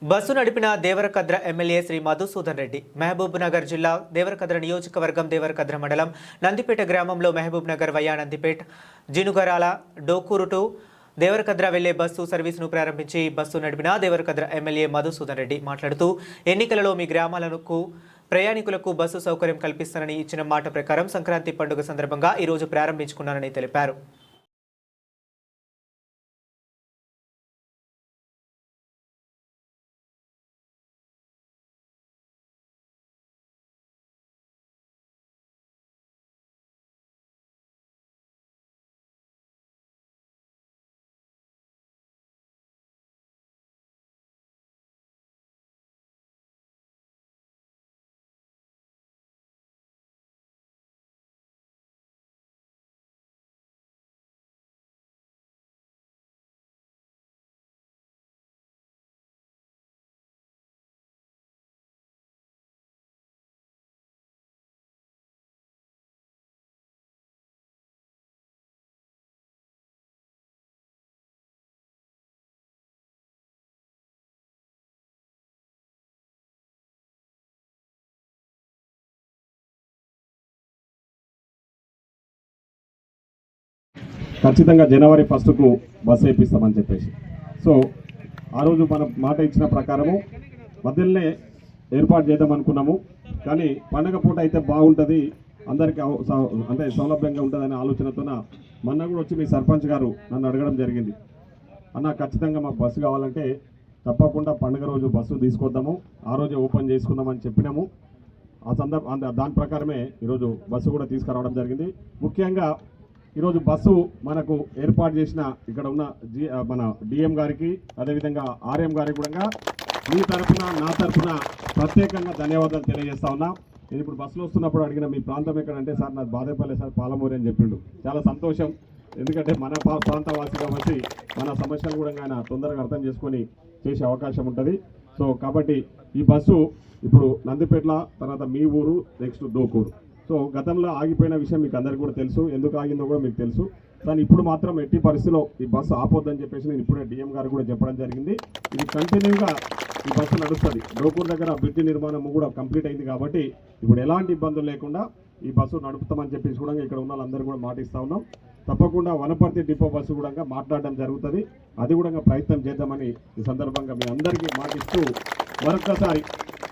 Bus నడిపిన Devarakadra MLA Shri Madhusudan Reddy Mahabub Nagar జిల్లా దేవరకద్ర నియోజకవర్గం దేవరకద్ర మండలం నందిపేట గ్రామంలో మహబూబ్ నగర్ వయా నందిపేట్ జినుగరాల డోకూరు టు దేవరకద్ర వెళ్లే బస్సు సర్వీసును ప్రారంభించి బస్సు నడిపిన దేవరకద్ర ఎమ్మెల్యే మధుసూదన్ రెడ్డి మాట్లాడుతూ ఎన్నికలలో మీ గ్రామాలకు ప్రయాణికులకు బస్సు సౌకర్యం కల్పిస్తానని ఇచ్చిన మాట ప్రకారం సంక్రాంతి పండుగ సందర్భంగా ఈ రోజు ప్రారంభించుకున్నారని తెలిపారు. ఖచ్చితంగా జనవరి 1కు బస్సు వేయిస్తామని చెప్పేసి సో ఆ రోజు మనం మాట ఇచ్చిన ప్రకారము మధ్యలోనే ఏర్పాటు చేద్దాం అనుకున్నాము. కానీ పండగ పూట అయితే బాగుంటుంది, అందరికీ అంటే సౌలభ్యంగా ఉంటుందనే ఆలోచనతోన మొన్న కూడా వచ్చి మీ సర్పంచ్ గారు నన్ను అడగడం జరిగింది. అన్న ఖచ్చితంగా మాకు బస్సు కావాలంటే తప్పకుండా పండుగ రోజు బస్సు తీసుకొద్దాము, ఆ రోజే ఓపెన్ చేసుకుందామని చెప్పినాము. దాని ప్రకారమే ఈరోజు బస్సు కూడా తీసుకురావడం జరిగింది. ముఖ్యంగా ఈరోజు బస్సు మనకు ఏర్పాటు చేసిన ఇక్కడ ఉన్న మన డిఎం గారికి అదేవిధంగా ఆర్ఎం గారికి కూడా మీ తరఫున నా తరఫున ప్రత్యేకంగా ధన్యవాదాలు తెలియజేస్తా ఉన్నా. నేను ఇప్పుడు బస్సులో వస్తున్నప్పుడు అడిగిన మీ ప్రాంతం ఎక్కడంటే సార్ నాకు బాదేపల్లి సార్ పాలమూరి అని చెప్పిండు. చాలా సంతోషం, ఎందుకంటే మన ప్రాంతవాసి కాబట్టి మన సమస్యలు కూడా ఆయన తొందరగా అర్థం చేసుకొని చేసే అవకాశం ఉంటుంది. సో కాబట్టి ఈ బస్సు ఇప్పుడు నందిపేట్ల, తర్వాత మీ ఊరు, నెక్స్ట్ డోకూరు. సో గతంలో ఆగిపోయిన విషయం మీకు అందరికీ కూడా తెలుసు, ఎందుకు ఆగిందో కూడా మీకు తెలుసు. కానీ ఇప్పుడు మాత్రం ఎట్టి పరిస్థితిలో ఈ బస్సు ఆపొద్దని చెప్పేసి నేను ఇప్పుడే డిఎం గారు కూడా చెప్పడం జరిగింది. ఇది కంటిన్యూగా ఈ బస్సు నడుస్తుంది. డోకూరు దగ్గర బ్రిడ్జి నిర్మాణం కూడా కంప్లీట్ అయింది కాబట్టి ఇప్పుడు ఎలాంటి ఇబ్బందులు లేకుండా ఈ బస్సు నడుపుతామని చెప్పేసి కూడా ఇక్కడ ఉన్న వాళ్ళందరూ కూడా మాటిస్తూ ఉన్నాం. తప్పకుండా వనపర్తి డిపో బస్సు కూడా మాట్లాడడం జరుగుతుంది, అది కూడా ప్రయత్నం చేద్దామని ఈ సందర్భంగా మీ అందరికీ మాటిస్తూ మరొక్కసారి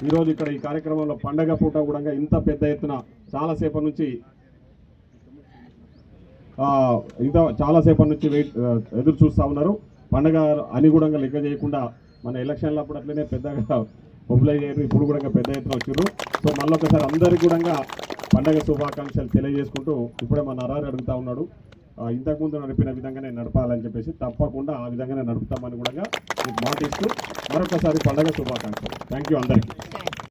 ఈరోజు ఇక్కడ ఈ కార్యక్రమంలో పండగ పూట కూడా ఇంత పెద్ద ఎత్తున చాలాసేపటి నుంచి ఎదురు చూస్తూ ఉన్నారు. పండగ అని కూడా లెక్క చేయకుండా మన ఎలక్షన్లప్పుడు అట్లనే పెద్దగా మొబిలైజ్ అయ్యారు, ఇప్పుడు కూడా పెద్ద ఎత్తున వచ్చారు. సో మళ్ళొకసారి అందరికీ కూడా పండగ శుభాకాంక్షలు తెలియజేసుకుంటూ ఇప్పుడే మన నరారు అడుగుతూ ఉన్నాడు, ఇంతకుముందు నడిపిన విధంగానే నడపాలని చెప్పేసి తప్పకుండా ఆ విధంగానే నడుపుతామని కూడా మాటిస్తూ మరొకసారి పండగ శుభాకాంక్షలు. థ్యాంక్ యూ అందరికీ.